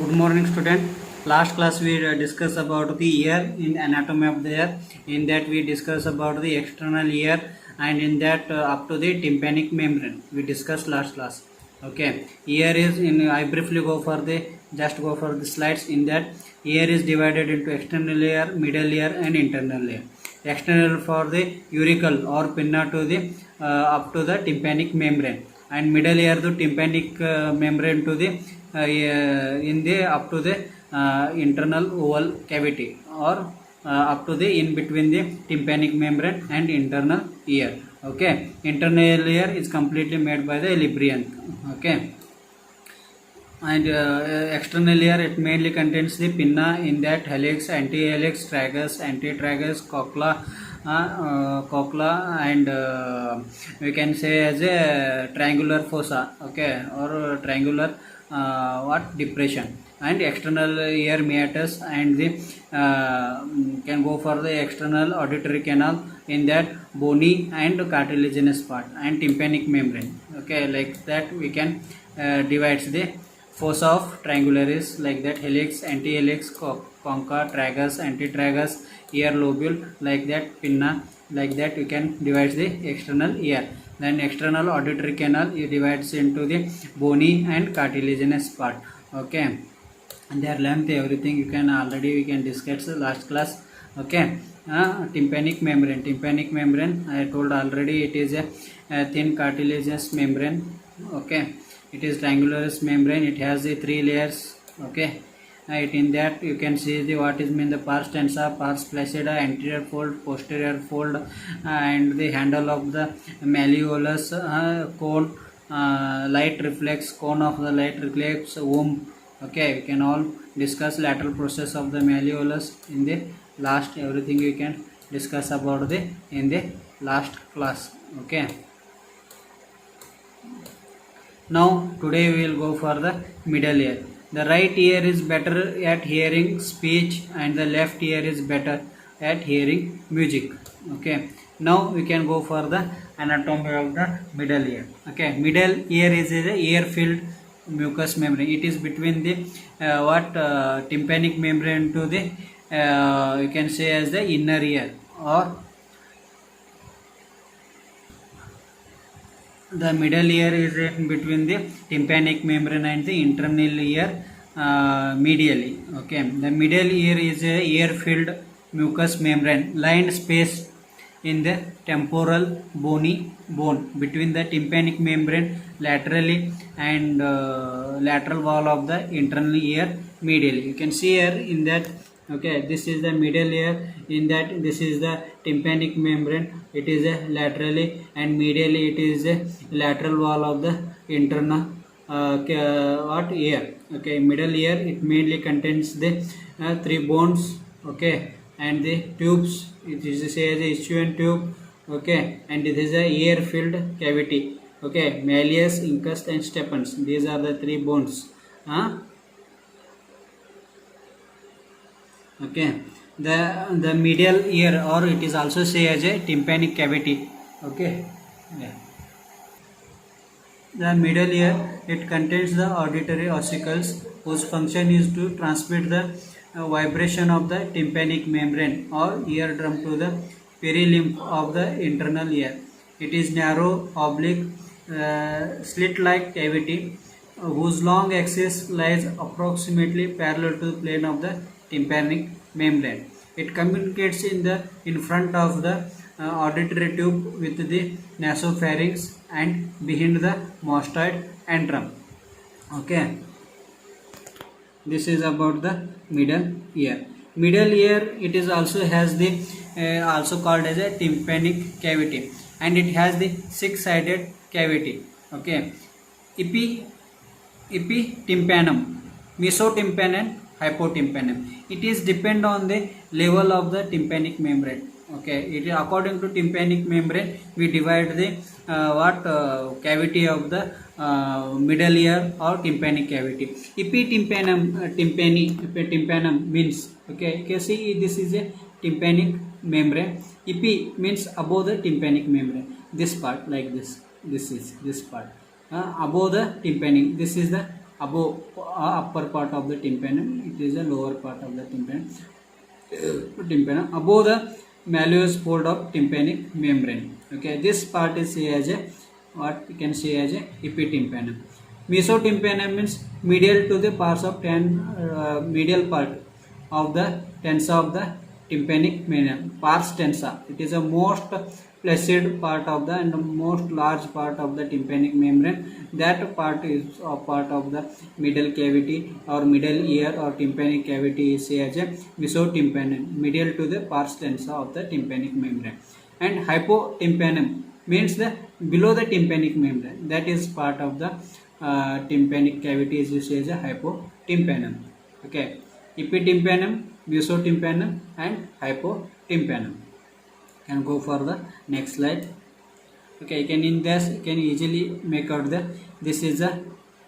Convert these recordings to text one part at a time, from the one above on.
Good morning, student. Last class we discussed about the ear in anatomy of the ear. In that we discussed about the external ear, and in that up to the tympanic membrane we discussed last class. Okay, ear is in. I briefly go for the slides. In that, ear is divided into external ear, middle ear, and internal ear. External for the auricle or pinna to the up to the tympanic membrane, and middle ear to tympanic membrane to the in the up to the internal oval cavity, or up to the in between the tympanic membrane and internal ear. Okay, internal ear is completely made by the labyrinth. Okay, and external ear, it mainly contains the pinna, in that helix, antihelix, tragus, antitragus, cochlea, and we can say as a triangular fossa. Okay, or triangular depression. And external ear meatus, and the can go for the external auditory canal, in that bony and cartilaginous part, and tympanic membrane. Okay, like that we can divides the fossa of triangularis, like that helix, antihelix, concha, tragus, antitragus, ear lobule, like that pinna, like that you can divide the external ear. Then external auditory canal, it divides into the bony and cartilaginous part. Okay, and their length, everything you can already we can discuss the last class. Okay, tympanic membrane I told already, it is a thin cartilaginous membrane. Okay, it is triangularis membrane. It has the 3 layers. Okay, it in that you can see the what is mean the pars tensa, pars flaccida, anterior fold, posterior fold, and the handle of the malleolus, cone, light reflex, cone of the light reflex, womb. Okay, we can all discuss lateral process of the malleolus in the last. Everything we can discuss about the in the last class. Okay, now today we will go for the middle ear. The right ear is better at hearing speech, and the left ear is better at hearing music. Okay, now we can go for the anatomy of the middle ear. Okay, middle ear is a ear filled mucous membrane. It is between the tympanic membrane to the you can say as the inner ear, or the middle ear is in between the tympanic membrane and the internal ear medially. Okay, the middle ear is a ear filled mucous membrane lined space in the temporal bony bone between the tympanic membrane laterally and lateral wall of the internal ear medially. You can see here in that. Okay, this is the middle ear, in that this is the tympanic membrane. It is a laterally, and medially it is a lateral wall of the internal ear. Okay, middle ear, it mainly contains the 3 bones. Okay, and the tubes, it is say as a ischion tube. Okay, and it is a ear filled cavity. Okay, malleus, incus, and stepens. These are the 3 bones. Okay, the medial ear, or it is also say as a tympanic cavity. Okay, yeah. The middle ear, it contains the auditory ossicles, whose function is to transmit the vibration of the tympanic membrane or eardrum to the perilymph of the internal ear. It is narrow, oblique, slit-like cavity, whose long axis lies approximately parallel to the plane of the tympanic membrane. It communicates in front of the auditory tube with the nasopharynx, and behind the mastoid antrum. Okay, this is about the middle ear. Middle ear, it is also has the also called as a tympanic cavity, and it has the 6-sided cavity. Okay, epitympanum, mesotympanum, hypotympanum. It is depend on the level of the tympanic membrane. Okay, it is according to tympanic membrane we divide the cavity of the middle ear or tympanic cavity. Epitympanum means, okay, you can see this is a tympanic membrane. Epi means above the tympanic membrane. This part like this. This is this part above the tympanic. This is the above upper part of the tympanum, it is a lower part of the tympanum above the malleus fold of tympanic membrane. Okay, this part is say as a what we can say as a epitympanum. Mesotympanum means medial to the parts of medial part of the tensa of the tympanic membrane, pars tensa. It is a most placid part of the and most large part of the tympanic membrane. That part is a part of the middle cavity or middle ear or tympanic cavity is say as a mesotympanum, medial to the pars tensa of the tympanic membrane. And hypotympanum means the below the tympanic membrane, that is part of the tympanic cavity is used as a hypotympanum. Okay, epitympanum, mesotympanum and hypotympanum. Can go for the next slide. Okay, you can in this you can easily make out the this is a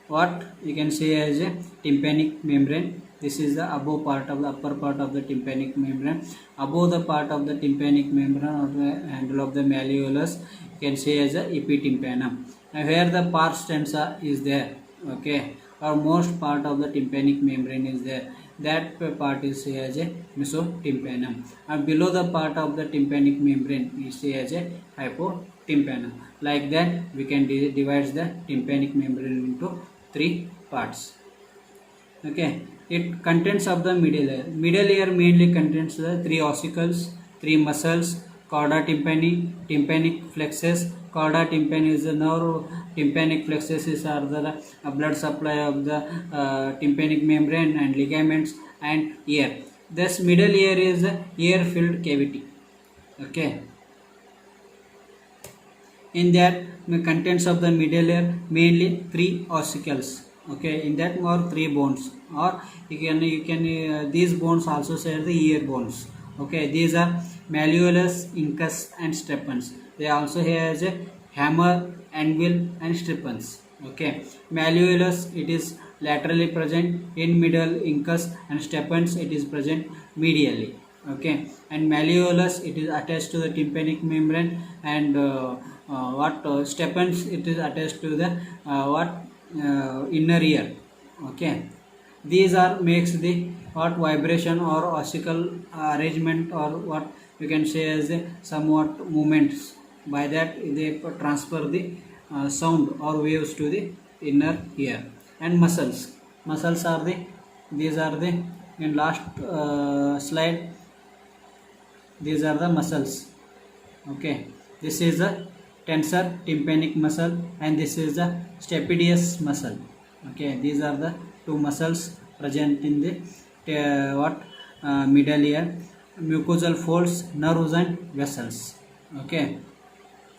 what you can say as a tympanic membrane. This is the above part of the upper part of the tympanic membrane. Above the part of the tympanic membrane or the handle of the malleolus, you can say as a epitympanum. Now here the pars tensa is there, okay, or most part of the tympanic membrane is there. That part is say as a mesotympanum, and below the part of the tympanic membrane is say as a hypotympanum. Like that we can divide the tympanic membrane into 3 parts. Okay, it contents of the middle ear. Middle ear mainly contains the 3 ossicles, 3 muscles, chorda tympani, tympanic flexus. Chorda tympani is the nerve, tympanic flexus is are the blood supply of the tympanic membrane and ligaments and ear. This middle ear is the ear filled cavity. Okay, in that the contents of the middle ear mainly 3 ossicles. Okay, in that more 3 bones, or you can these bones also say the ear bones. Okay, these are malleolus, incus and stepens. They also has a hammer, anvil and stepens. Okay, malleolus it is laterally present in middle, incus and stepens it is present medially. Okay, and malleolus it is attached to the tympanic membrane, and stepens it is attached to the inner ear. Okay, these are makes the what vibration or ossicle arrangement, or what you can say as a somewhat movements. By that they transfer the sound or waves to the inner ear. And muscles are the these are the in last slide, these are the muscles. Okay, this is the tensor tympanic muscle and this is the stapedius muscle. Okay, these are the 2 muscles present in the middle ear. Mucosal folds, nerves and vessels. Okay,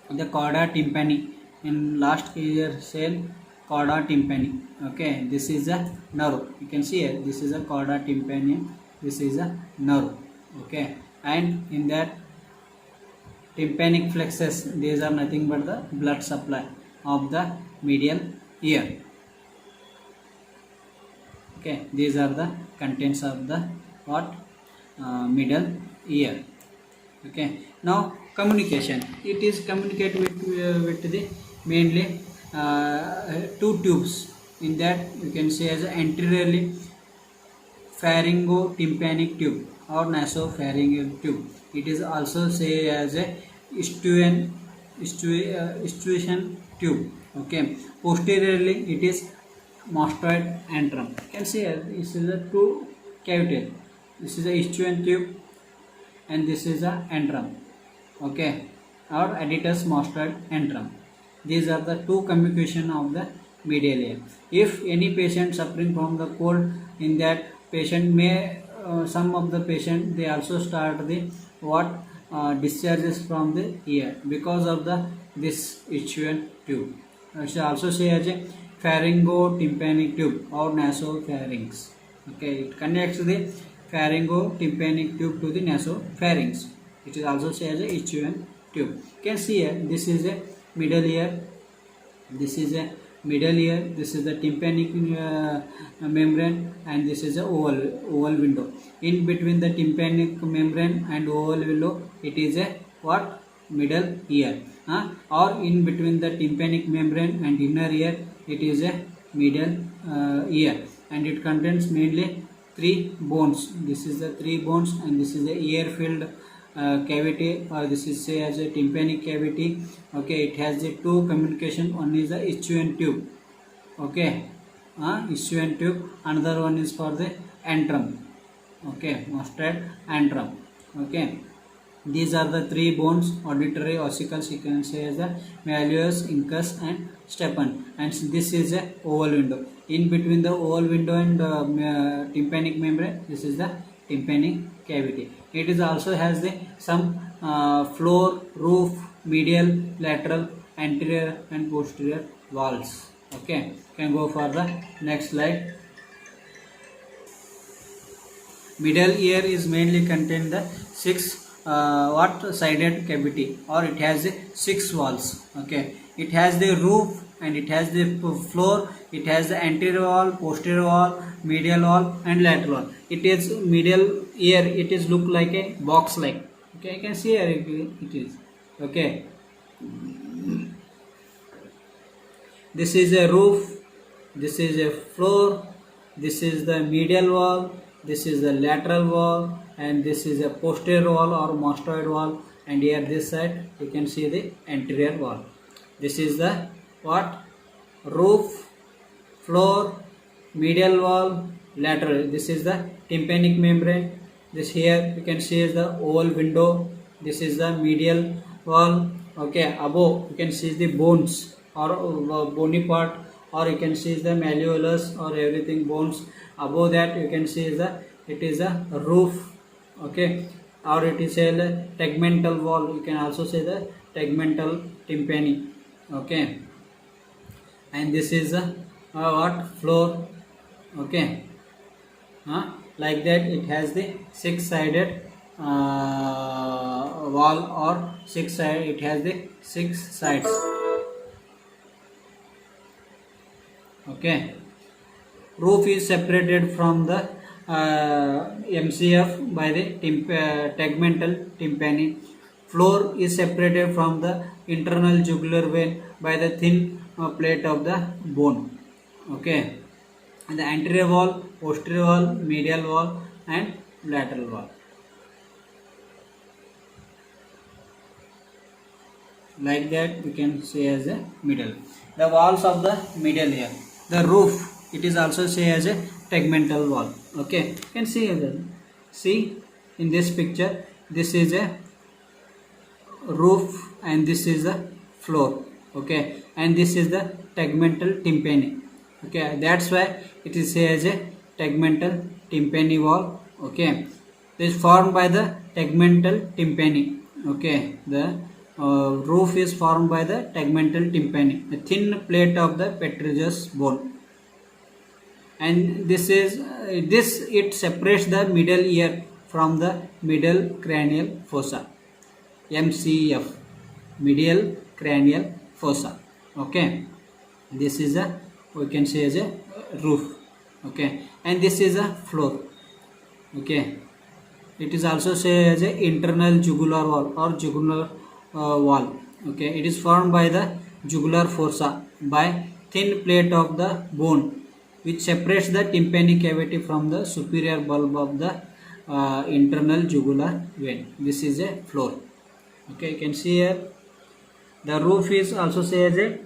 the chorda tympani in last ear cell, chorda tympani. Okay, this is a nerve, you can see it, this is a chorda tympani, this is a nerve. Okay, and in that tympanic flexus, these are nothing but the blood supply of the medial ear. Okay, these are the contents of the middle ear. Okay, now communication, it is communicate with the mainly 2 tubes. In that you can say as anteriorly pharyngotympanic tube or nasopharyngeal tube. It is also say as a Eustachian tube. Okay, posteriorly it is mastoid antrum. You can see this is a 2 cavity. This is a Eustachian tube and this is a antrum. Okay, or additus mastoid antrum. These are the 2 communication of the medial ear. If any patient suffering from the cold, in that patient may some of the patient they also start the discharges from the ear because of the this Eustachian tube. I should also say as a pharyngotympanic tube or nasopharynx. Okay, it connects the pharyngotympanic tube to the nasopharynx. It is also say as a Eustachian tube. You can see here, this is a middle ear, this is a middle ear, this is the tympanic membrane and this is a oval window. In between the tympanic membrane and oval window it is a middle ear, or in between the tympanic membrane and inner ear it is a middle ear, and it contains mainly three bones. This is the three bones, and this is the ear filled cavity, or this is say as a tympanic cavity. Okay, it has the two communication. One is the ischium tube. Okay, ischium tube. Another one is for the antrum. Okay, mustard antrum. Okay, these are the three bones: auditory, ossicles, you can say as the malleus, incus, and stephan. And this is a oval window. In between the oval window and tympanic membrane, this is the tympanic cavity. It is also has the some floor, roof, medial, lateral, anterior, and posterior walls. Okay, can go for the next slide. Middle ear is mainly contain the six what sided cavity, or it has six walls. Okay, it has the roof, and it has the floor, it has the anterior wall, posterior wall, medial wall, and lateral wall. It is middle ear, it is look like a box like. Okay, you can see here it is. Okay, this is a roof, this is a floor, this is the medial wall, this is the lateral wall, and this is a posterior wall or mastoid wall, and here this side you can see the anterior wall. This is the what? Roof, floor, medial wall, lateral. This is the tympanic membrane. This here you can see is the oval window. This is the medial wall. Okay, above you can see the bones or bony part, or you can see the malleolus or everything bones. Above that you can see the it is a roof. Okay, or it is a tegmental wall. You can also say the tegmental tympani. Okay, and this is a what? Floor. Okay, like that it has the six sided wall, or six side, it has the six sides. Okay, roof is separated from the MCF by the tegmental tympani. Floor is separated from the internal jugular vein by the thin plate of the bone. Okay, and the anterior wall, posterior wall, medial wall, and lateral wall. Like that we can say as a middle. The walls of the middle ear. The roof, it is also say as a tegmental wall. Okay, you can see here. See in this picture, this is a roof and this is the floor. Okay, and this is the tegmental tympani. Okay, that's why it is say as a tegmental tympani wall. Okay, this is formed by the tegmental tympani. Okay, the roof is formed by the tegmental tympani, a thin plate of the petrous bone, and this is it separates the middle ear from the middle cranial fossa, MCF, medial cranial fossa. Okay, this is a, we can say as a roof. Okay, and this is a floor. Okay, it is also say as a internal jugular wall or jugular wall. Okay, it is formed by the jugular fossa by thin plate of the bone which separates the tympanic cavity from the superior bulb of the internal jugular vein. This is a floor. Okay, you can see here. The roof is also say as a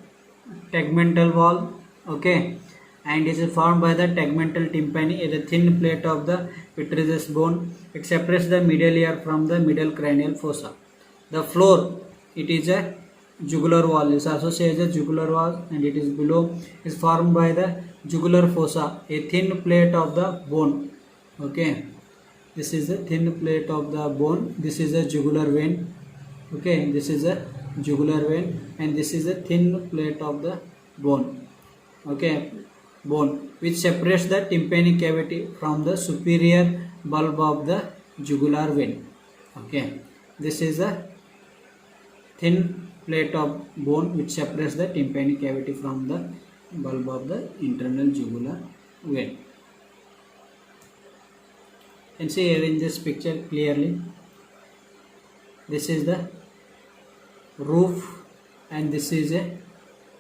tegmental wall. Okay, and it is formed by the tegmental tympani, a thin plate of the petrous bone. It separates the middle ear from the middle cranial fossa. The floor, it is a jugular wall. It is also say as a jugular wall, and it is below is formed by the jugular fossa, a thin plate of the bone. Okay, this is a thin plate of the bone. This is a jugular vein. Okay, this is a jugular vein, and this is a thin plate of the bone. Okay, bone which separates the tympanic cavity from the superior bulb of the jugular vein. Okay, this is a thin plate of bone which separates the tympanic cavity from the bulb of the internal jugular vein. You can see here in this picture clearly. This is the roof, and this is a,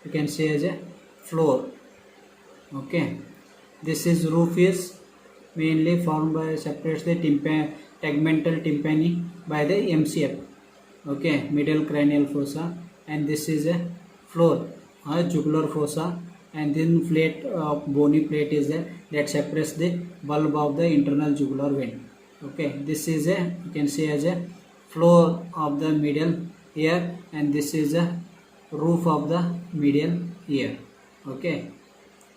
you can say as a floor. Okay, This is roof is mainly formed by separates the tegmental tympani by the MCF. Okay, middle cranial fossa, and this is a floor, jugular fossa, and then plate bony plate is there that separates the bulb of the internal jugular vein. Okay, this is a, you can see as a floor of the medial ear, and this is a roof of the medial ear. Okay,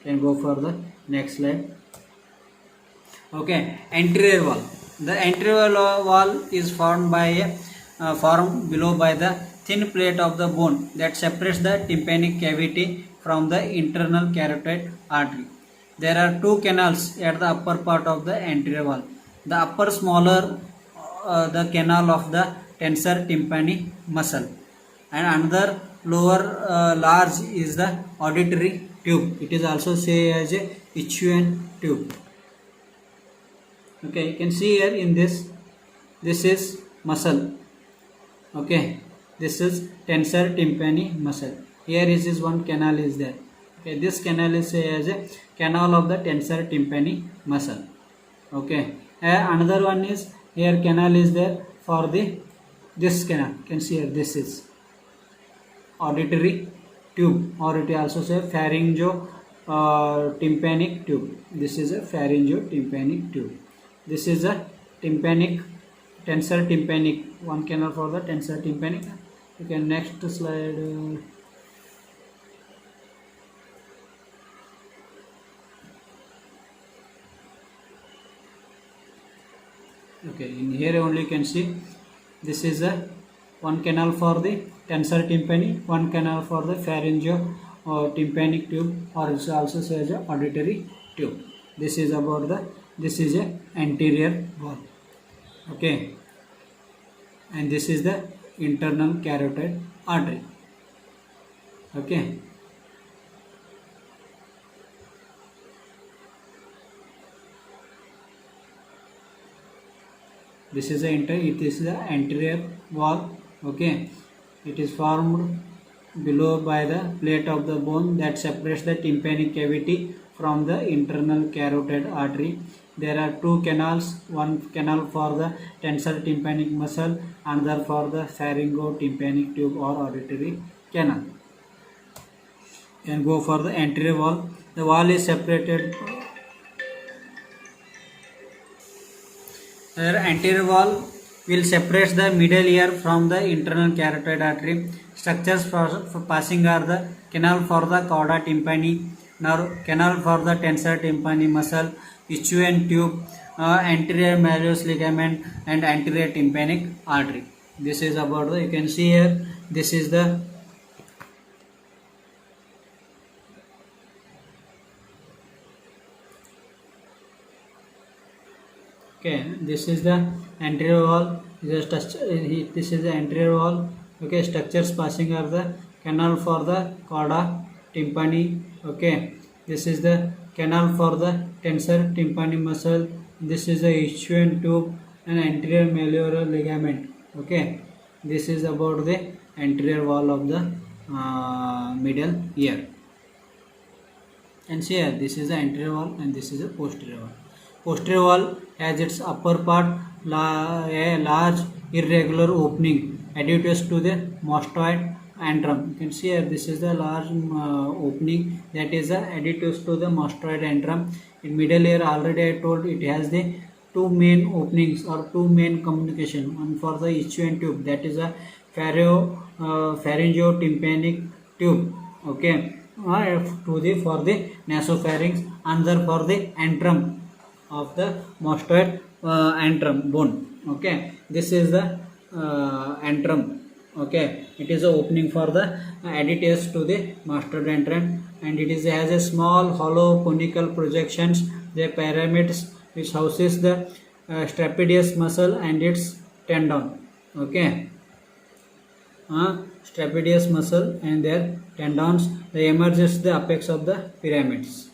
can go for the next slide. Okay, anterior wall. The anterior wall is formed by a formed below by the thin plate of the bone that separates the tympanic cavity from the internal carotid artery. There are two canals at the upper part of the anterior wall. The upper smaller the canal of the tensor tympani muscle, and another lower large is the auditory tube. It is also say as a Ichian tube. Okay, you can see here in this is muscle. Okay, this is tensor tympani muscle. Here is one canal is there. Okay, this canal is say as a canal of the tensor tympani muscle. Okay, another one is here canal is there for the this canal. You can see here this is auditory tube, or it also say pharyngo tympanic tube. This is a pharyngo tympanic tube. This is a tympanic tensor tympanic, one canal for the tensor tympanic. You can next slide. Okay, in here only you can see this is a one canal for the tensor tympani, one canal for the pharyngo tympanic tube, or it also says a auditory tube. This is about the, this is a anterior wall. Okay, and this is the internal carotid artery. Okay, this is the anterior wall. Okay, it is formed below by the plate of the bone that separates the tympanic cavity from the internal carotid artery. There are two canals, one canal for the tensor tympanic muscle, another for the pharyngo tympanic tube or auditory canal. And go for the anterior wall. The wall is separated. The anterior wall will separate the middle ear from the internal carotid artery. Structures for passing are the canal for the cauda tympani, nerve, canal for the tensor tympani muscle, Ichian tube, anterior malleus ligament, and anterior tympanic artery. This is about the, you can see here, this is the okay, this is the anterior wall. This is the anterior wall. Okay, structures passing are the canal for the cauda tympani. Okay, this is the canal for the tensor tympani muscle. This is the Ichian tube and anterior malleolar ligament. Okay, this is about the anterior wall of the middle ear. And see here, this is the anterior wall and this is the posterior wall. Posterior wall has its upper part a large irregular opening adduced to the mastoid antrum. You can see here, this is the large opening that is adduced to the mastoid antrum. In middle ear, already I told it has the two main openings or two main communication. One for the Ichian tube, that is a pharyngo tympanic tube. Okay, for the nasopharynx, another for the antrum of the mastoid antrum bone. Okay, this is the antrum. Okay, it is a opening for the adductus to the mastoid antrum, and it is has a small hollow conical projections, the pyramids, which houses the stapedius muscle and its tendon. Okay, stapedius muscle and their tendons, they emerges the apex of the pyramids.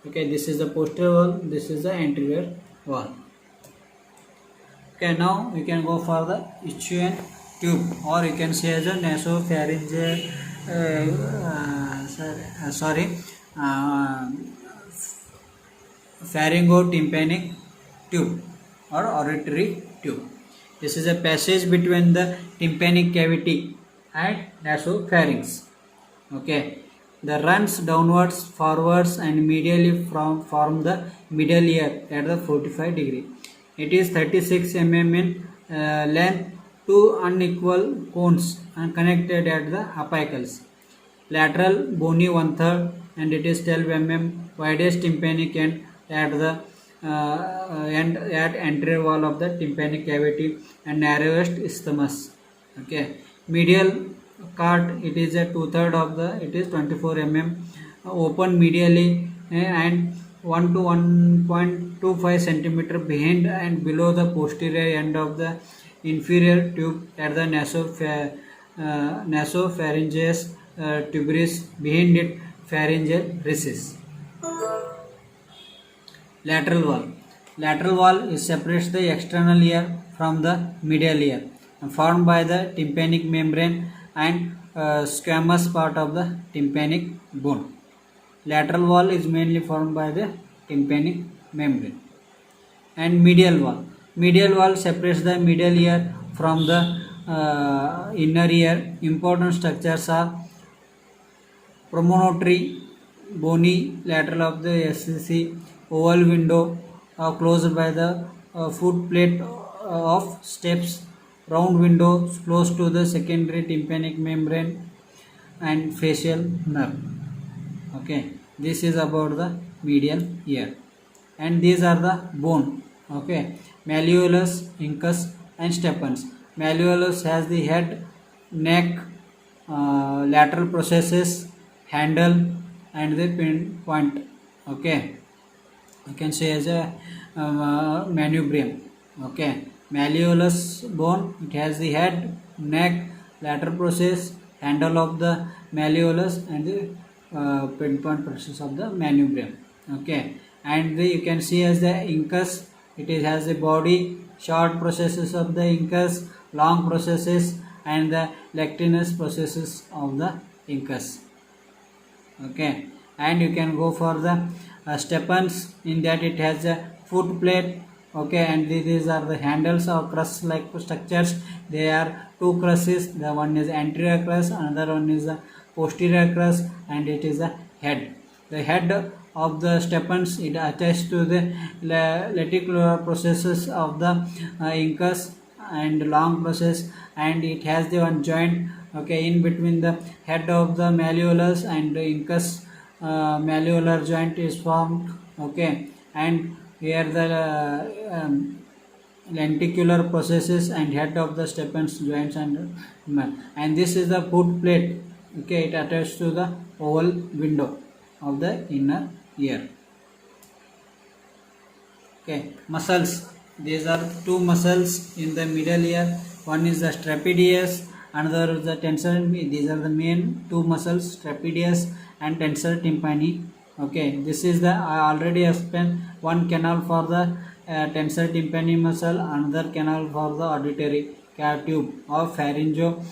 Okay, this is the posterior wall, this is the anterior wall. Okay, now we can go for the Ichian tube, or you can say as a nasopharyngeal pharyngotympanic tube or auditory tube. This is a passage between the tympanic cavity and nasopharynx. Okay, the runs downwards, forwards, and medially from the middle ear at the 45 degree. It is 36 mm in length, two unequal cones and connected at the apicals. Lateral bony 1/3 and it is 12 mm, widest tympanic end at the end at anterior wall of the tympanic cavity and narrowest isthmus. Okay, medial cart, it is a 2/3 of the, it is 24 mm, open medially and 1 to 1.25 centimeter behind and below the posterior end of the inferior tube at the nasopharyngeus tuberous, behind it pharyngeal recess. Lateral wall. Lateral wall is separates the external ear from the medial ear, formed by the tympanic membrane and squamous part of the tympanic bone. Lateral wall is mainly formed by the tympanic membrane. And medial wall. Medial wall separates the medial ear from the inner ear. Important structures are promontory, bony lateral of the SCC, oval window closed by the foot plate of steps, round window close to the secondary tympanic membrane and facial nerve. Okay, this is about the medial ear, and these are the bone. Okay, malleolus, incus, and stepens. Malleolus has the head, neck, lateral processes, handle, and the pin point. Okay, you can say as a manubrium. Okay, malleolus bone, it has the head, neck, lateral process, handle of the malleolus, and the pinpoint process of the manubrium. Okay, and you can see as the incus, it has the body, short processes of the incus, long processes, and the lectinous processes of the incus. Okay, and you can go for the stepens, in that it has a foot plate. Okay, and these are the handles or crust like structures. They are two crusts, the one is anterior crust, another one is the posterior crust, and it is the head. The head of the stepens, it attached to the lenticular processes of the incus and long process, and it has the one joint. Okay, in between the head of the malleolus and the incus, malleolar joint is formed. Okay, and here the lenticular processes and head of the stepens joints, and this is the foot plate. Okay, it attached to the oval window of the inner ear. Okay, muscles. These are two muscles in the middle ear. One is the trapezius, another is the tensor. These are the main two muscles, trapezius and tensor tympani. Okay, this is the, I already explained, one canal for the tensor tympani muscle, another canal for the auditory tube or pharyngo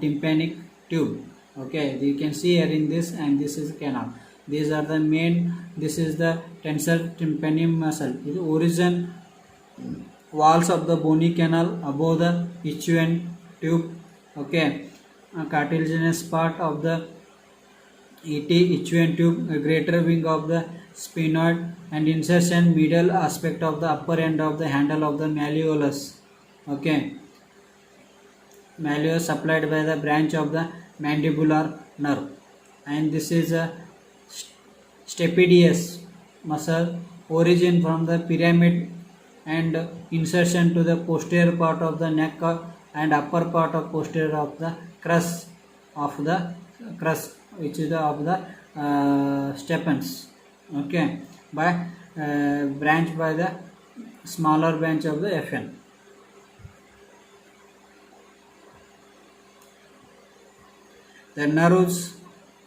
tympanic tube. Okay, you can see here in this, and this is canal. These are the main. This is the tensor tympani muscle. The origin walls of the bony canal above the ischian tube. Okay, cartilaginous part of the ET ischian tube, a greater wing of the sphenoid, and insertion middle aspect of the upper end of the handle of the malleolus. Okay, malleolus supplied by the branch of the mandibular nerve, and this is a stapedius muscle, origin from the pyramid and insertion to the posterior part of the neck and upper part of posterior of the crust, which is of the stepens. Okay, by branch by the smaller branch of the FN. The nerves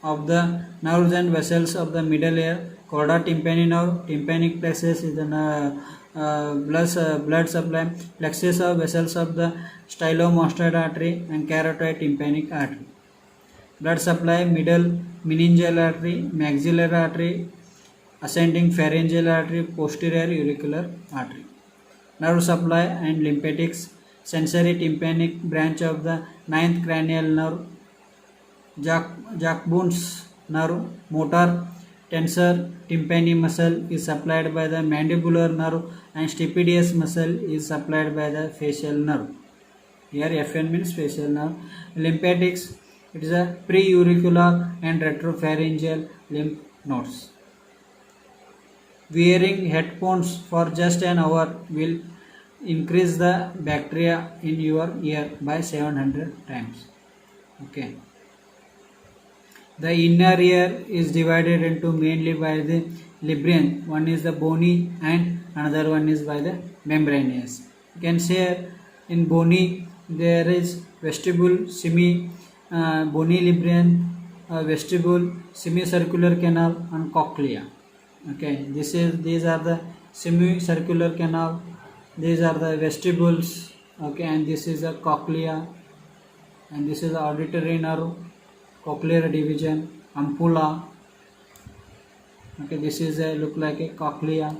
and vessels of the middle ear, chorda tympani nerve, tympanic plexus is the blood supply, plexus of vessels of the stylomastoid artery and carotid tympanic artery. Blood supply, middle meningeal artery, maxillary artery, ascending pharyngeal artery, posterior auricular artery. Nerve supply and lymphatics, sensory tympanic branch of the ninth cranial nerve, Jacobus nerve, motor tensor tympani muscle is supplied by the mandibular nerve and stapedius muscle is supplied by the facial nerve. Here FN means facial nerve. Lymphatics, it is a preauricular and retropharyngeal lymph nodes. Wearing headphones for just an hour will increase the bacteria in your ear by 700 times. Okay. The inner ear is divided into mainly by the labyrinth. One is the bony and another one is by the membranous. You can say in bony there is vestibule, bony labyrinth, vestibule, semicircular canal and cochlea. Okay, these are the semicircular canal, these are the vestibules. Okay, and this is a cochlea, and this is the auditory nerve, cochlear division, ampulla. Okay, this is a look like a cochlea.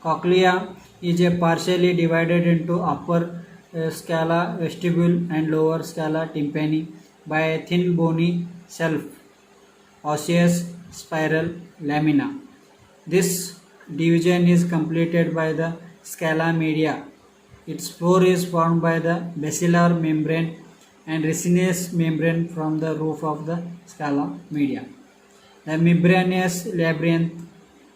Cochlea is a partially divided into upper scala vestibule and lower scala tympani by a thin bony shelf, osseous spiral lamina. This division is completed by the scala media. Its floor is formed by the basilar membrane and resinous membrane from the roof of the scala media. The membranous labyrinth,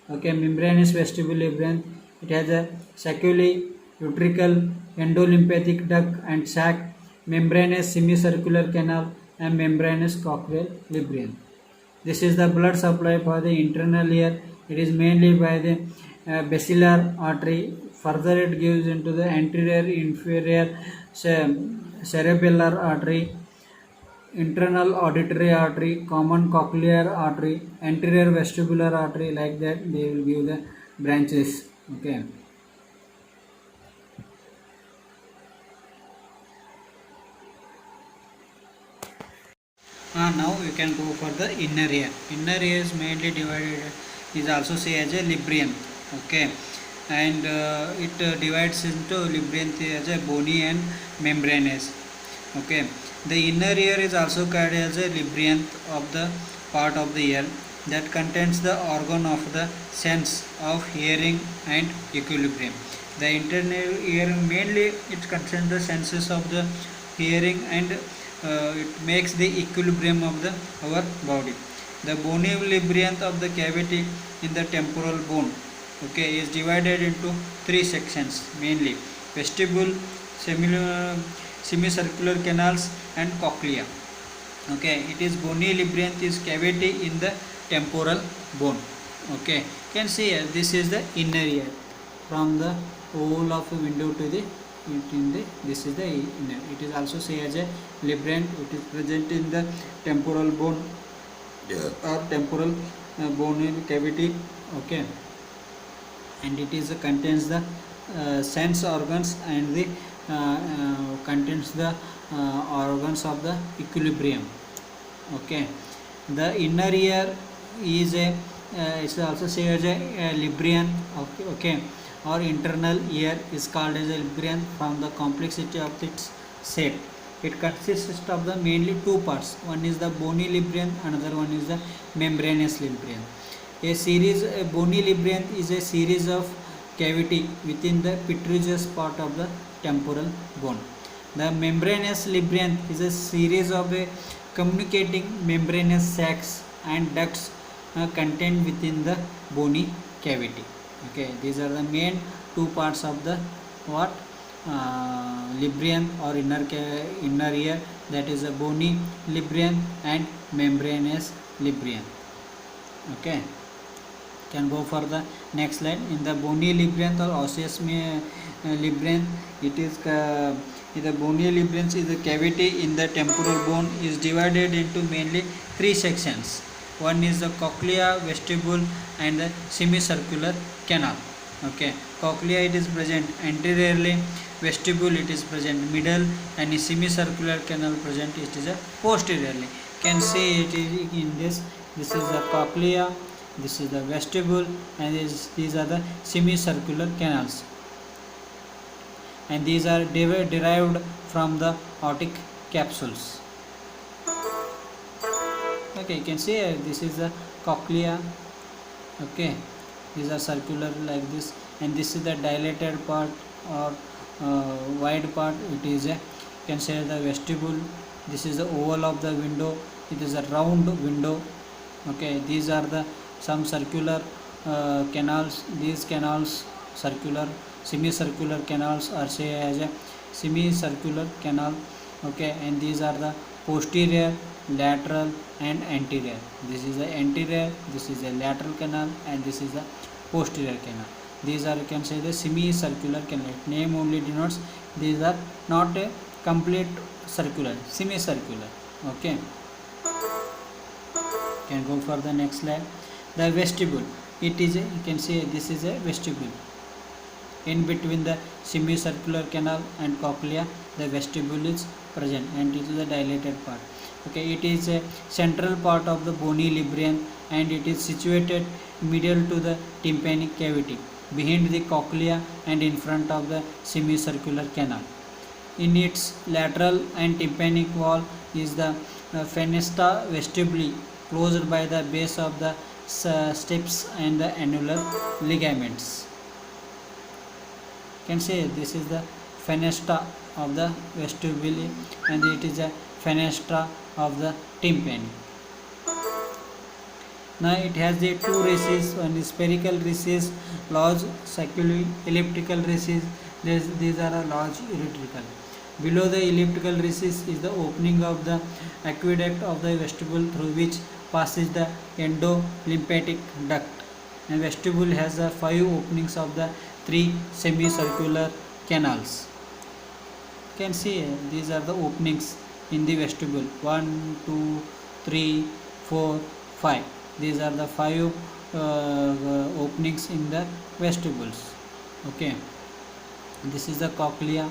okay, membranous vestibule labyrinth, it has a sacculi, utricle, endolymphatic duct and sac, membranous semicircular canal and membranous cochlear labyrinth. This is the blood supply for the internal ear. It is mainly by the basilar artery. Further it gives into the anterior inferior cerebellar artery, internal auditory artery, common cochlear artery, anterior vestibular artery. Like that they will give the branches. Okay. Now you can go for the inner ear. Inner ear is mainly divided, is also say as a labyrinth. Okay, and it divides into labyrinth as a bony and membranous. Okay, the inner ear is also called as a labyrinth of the part of the ear that contains the organ of the sense of hearing and equilibrium. The internal ear mainly it contains the senses of the hearing and it makes the equilibrium of the our body. The bony labyrinth of the cavity in the temporal bone, okay, is divided into three sections mainly: vestibule, semicircular canals and cochlea. Okay, it is bony labyrinth is cavity in the temporal bone. Okay, you can see here this is the inner ear from the hole of the window to the this is the inner. It is also say as a labyrinth. It is present in the temporal bone or temporal bone cavity. Okay, and it is contains the sense organs and the contains the organs of the equilibrium. Okay, the inner ear is a it's also say as a labyrinth. Okay, or internal ear is called as a labyrinth from the complexity of its shape. It consists of the mainly two parts. One is the bony labyrinth, another one is the membranous labyrinth. A bony labyrinth is a series of cavity within the petrogous part of the temporal bone. The membranous labyrinth is a series of communicating membranous sacs and ducts contained within the bony cavity. Okay, these are the main two parts of the what labyrinth or inner ear, that is a bony labyrinth and membranous labyrinth. Okay, can go for the next slide. In the bony labyrinth or osseous labyrinth, it is the bony labyrinth is the cavity in the temporal bone is divided into mainly three sections. One is the cochlea, vestibule and the semicircular canal. Okay, cochlea it is present anteriorly, vestibule it is present middle, and semicircular canal present it is posteriorly. Can see it is in this is a cochlea, This is the vestibule, and these are the semicircular canals, and these are derived from the aortic capsules. Okay, you can see this is the cochlea. Okay, these are circular like this, and this is the dilated part or wide part. It is a, you can say, the vestibule. This is the oval of the window. It is a round window. Okay, these are the some circular canals. These canals, circular semicircular canals, are say as a semicircular canal. Okay, and these are the posterior, lateral and anterior. This is the anterior, this is the lateral canal, and this is the posterior canal. These are, you can say, the semicircular canal. Name only denotes these are not a complete circular, semicircular. Okay, can go for the next slide. The vestibule, it is a, you can say, this is a vestibule. In between the semicircular canal and cochlea, the vestibule is present, and it is a dilated part. Okay, it is a central part of the bony librium, and it is situated medial to the tympanic cavity, behind the cochlea and in front of the semicircular canal. In its lateral and tympanic wall is the fenestra vestibuli, closed by the base of the steps and the annular ligaments. Can say this is the fenestra of the vestibule, and it is a fenestra of the tympani. Now it has the two races, one is spherical races, large circular elliptical races. These are a large elliptical. Below the elliptical races is the opening of the aqueduct of the vestibule, through which passes the endolymphatic duct. And vestibule has the 5 openings of the 3 semicircular canals. You can see these are the openings in the vestibule: 1, 2, 3, 4, 5. These are the 5 openings in the vestibules. Okay, this is the cochlea,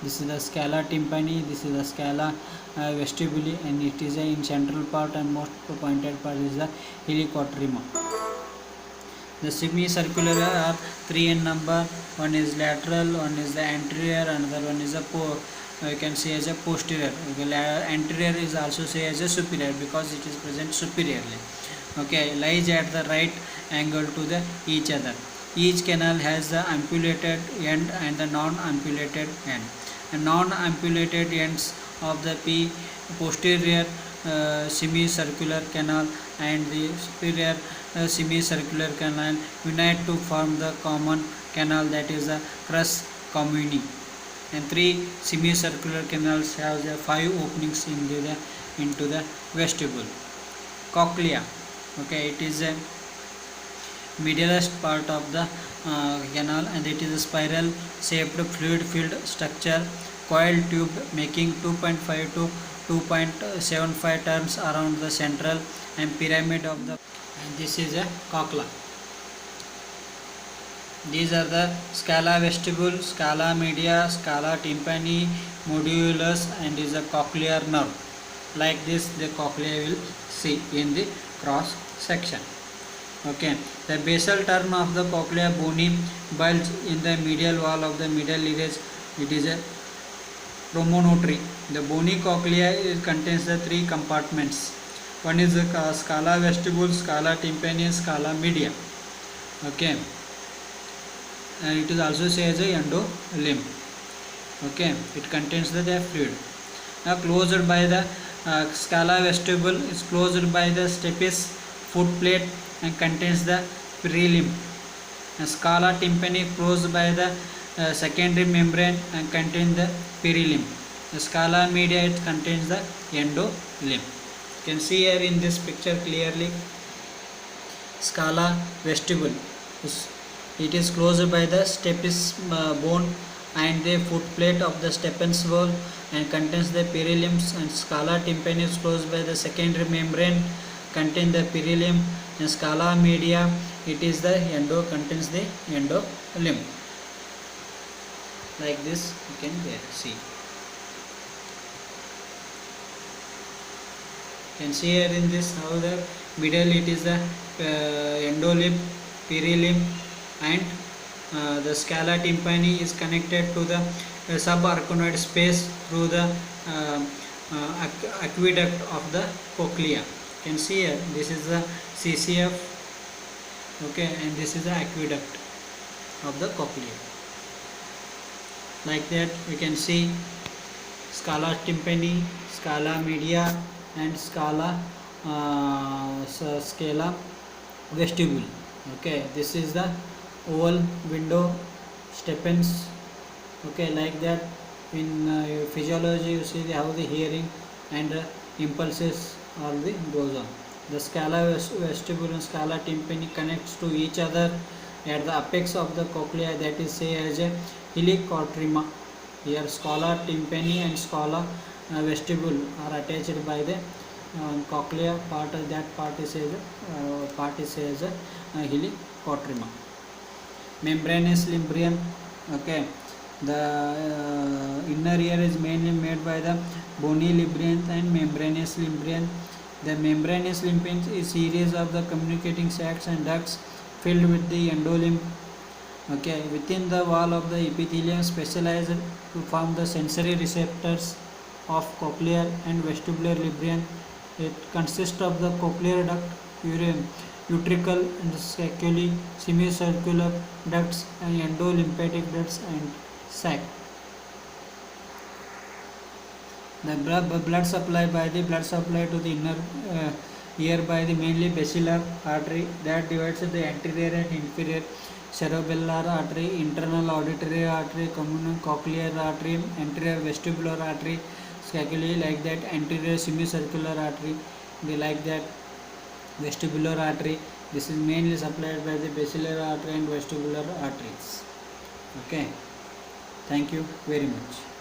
this is the scala tympani, this is the scala vestibuli, and it is in central part, and most pointed part is the helicotrema. The semicircular are 3 in number. One is lateral, one is the anterior, another one is a you can say as a posterior. Anterior is also say as a superior, because it is present superiorly. Okay, lies at the right angle to the each other. Each canal has the ampulated end and the non-ampulated end. And non-ampulated ends of the posterior semicircular canal and the superior semicircular canal unite to form the common canal, that is the crus communi. And 3 semicircular canals have the 5 openings into the vestibule. Cochlea, okay, it is a medialist part of the canal, and it is a spiral shaped fluid filled structure, coil tube making 2.5 to 2.75 turns around the central and pyramid of the, and this is a cochlea. These are the scala vestibule, scala media, scala tympani, modulus, and is a cochlear nerve. Like this the cochlea will see in the cross section. Okay, the basal term of the cochlea bony bulge in the medial wall of the middle iris. It is a promontory. The bony cochlea contains the 3 compartments. One is the scala vestibule, scala tympani, scala media. Okay, and it is also said as a endolimb. Okay, it contains the fluid. Now closed by the scala vestibule is closed by the stapes foot plate and contains the perilimb. And scala tympani closed by the secondary membrane and contains the perilimb. The scala media, it contains the endolimb. You can see here in this picture clearly. Scala vestibule, it is closed by the stapes bone and the foot plate of the stapes wall and contains the perilimbs. And scala tympani is closed by the secondary membrane, contain the perilimb. And scala media, it is the contains the endolimb. Like this you can see. can see here in this how the middle it is the endolimb, perilimb, and the scala tympani is connected to the subarachnoid space through the aqueduct of the cochlea. Can see here this is the CCF, okay, and this is the aqueduct of the cochlea. Like that we can see scala tympani, scala media, and scala scala vestibule. Okay, this is the oval window steppens. Okay, like that in physiology you see how the hearing and impulses all the goes on. The scala vestibule and scala tympani connects to each other at the apex of the cochlea, that is say as a helicotrema. Here scala tympani and scala vestibule are attached by the cochlea part. That part is as a helicotrema. Membranous limbrium. Okay, the inner ear is mainly made by the bony limbrium and membranous limbrium. The membranous limbrium is series of the communicating sacs and ducts filled with the endolimb. Okay, within the wall of the epithelium specialized to form the sensory receptors of cochlear and vestibular limbrium. It consists of the cochlear duct, utricle and saculi, semicircular ducts, and endolymphatic ducts and sac. The blood supply to the inner ear by the mainly basilar artery that divides the anterior and inferior cerebellar artery, internal auditory artery, communal cochlear artery, anterior vestibular artery, scaculae, like that anterior semicircular artery, they like that vestibular artery. This is mainly supplied by the basilar artery and vestibular arteries. Okay, thank you very much.